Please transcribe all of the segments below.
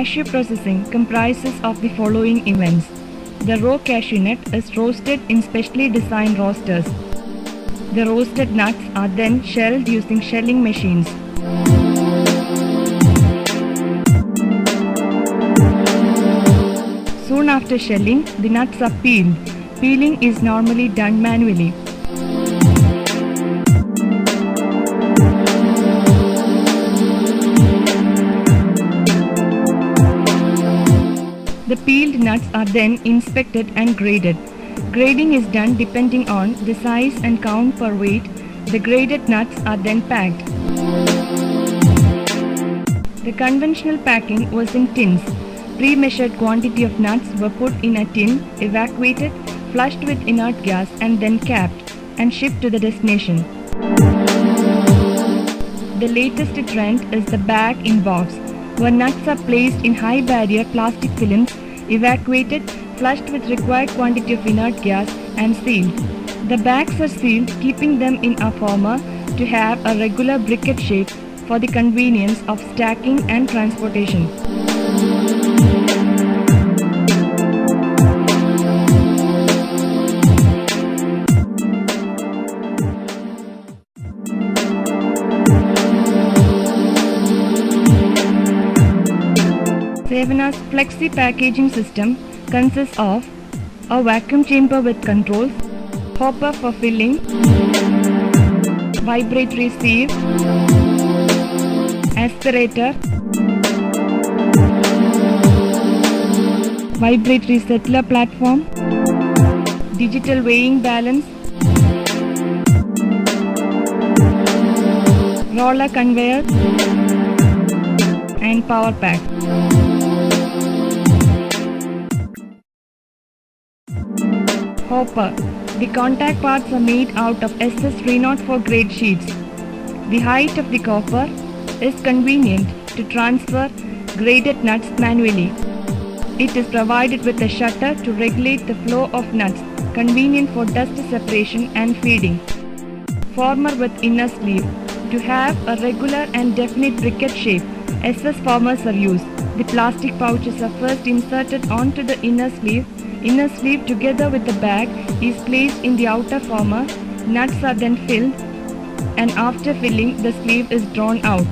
Cashew processing comprises of the following events. The raw cashew nut is roasted in specially designed roasters. The roasted nuts are then shelled using shelling machines. Soon after shelling, the nuts are peeled. Peeling is normally done manually. The peeled nuts are then inspected and graded. Grading is done depending on the size and count per weight. The graded nuts are then packed. The conventional packing was in tins. Pre-measured quantity of nuts were put in a tin, evacuated, flushed with inert gas and then capped and shipped to the destination. The latest trend is the bag in box, where nuts are placed in high barrier plastic films, evacuated, flushed with required quantity of inert gas and sealed. The bags are sealed, keeping them in a former to have a regular briquette shape for the convenience of stacking and transportation. Savana's flexi packaging system consists of a vacuum chamber with controls, hopper for filling, vibratory sieve, aspirator, vibratory settler platform, digital weighing balance, roller conveyor and power pack. Hopper. The contact parts are made out of SS304 grade sheets. The height of the hopper is convenient to transfer graded nuts manually. It is provided with a shutter to regulate the flow of nuts, convenient for dust separation and feeding. Former with inner sleeve. To have a regular and definite briquette shape, SS formers are used. The plastic pouches are first inserted onto the inner sleeve. Inner sleeve together with the bag is placed in the outer former. Nuts are then filled, and after filling, the sleeve is drawn out.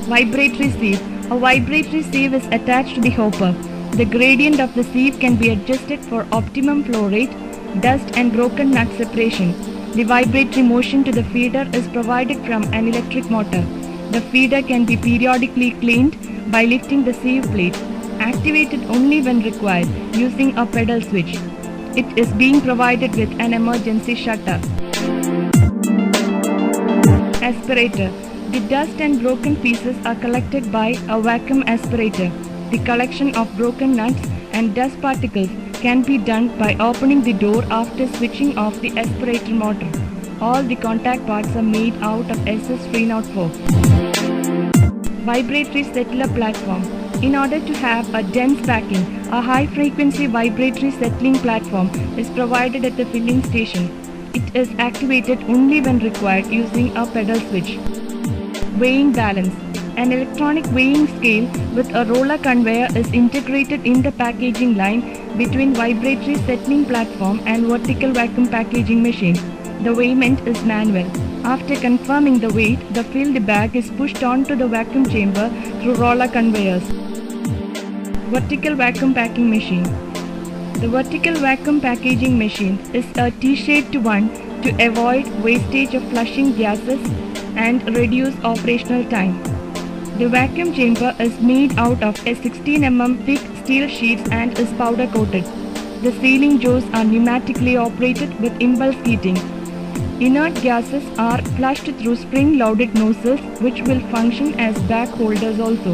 Vibratory sieve. A vibratory sieve is attached to the hopper. The gradient of the sieve can be adjusted for optimum flow rate, dust and broken nut separation. The vibratory motion to the feeder is provided from an electric motor. The feeder can be periodically cleaned by lifting the sieve plate, activated only when required using a pedal switch. It is being provided with an emergency shutter. Aspirator. The dust and broken pieces are collected by a vacuum aspirator. The collection of broken nuts and dust particles can be done by opening the door after switching off the aspirator motor. All the contact parts are made out of SS304. Vibratory settler platform. In order to have a dense packing, a high-frequency vibratory settling platform is provided at the filling station. It is activated only when required using a pedal switch. Weighing balance. An electronic weighing scale with a roller conveyor is integrated in the packaging line between vibratory settling platform and vertical vacuum packaging machine. The weighment is manual. After confirming the weight, the filled bag is pushed onto the vacuum chamber through roller conveyors. Vertical vacuum packing machine. The vertical vacuum packaging machine is a T-shaped one to avoid wastage of flushing gases and reduce operational time. The vacuum chamber is made out of a 16 mm thick steel sheets and is powder coated. The sealing jaws are pneumatically operated with impulse heating. Inert gases are flushed through spring-loaded nozzles which will function as bag holders also.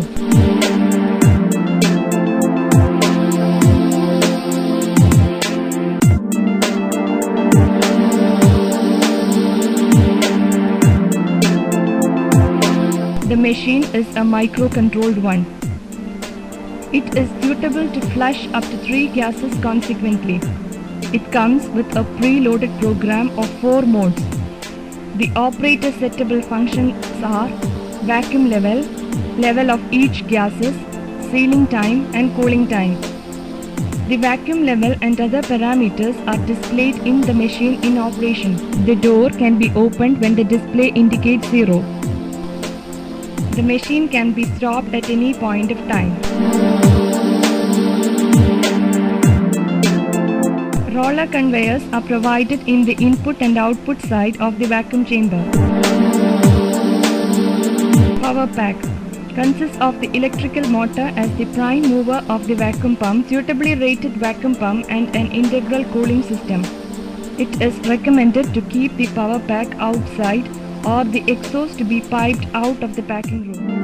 The machine is a micro-controlled one. It is suitable to flush up to 3 gases consequently. It comes with a pre-loaded program of 4 modes. The operator settable functions are vacuum level, level of each gases, sealing time and cooling time. The vacuum level and other parameters are displayed in the machine in operation. The door can be opened when the display indicates 0. The machine can be stopped at any point of time. Roller conveyors are provided in the input and output side of the vacuum chamber. Power pack consists of the electrical motor as the prime mover of the vacuum pump, suitably rated vacuum pump and an integral cooling system. It is recommended to keep the power pack outside or the exhaust to be piped out of the packing room.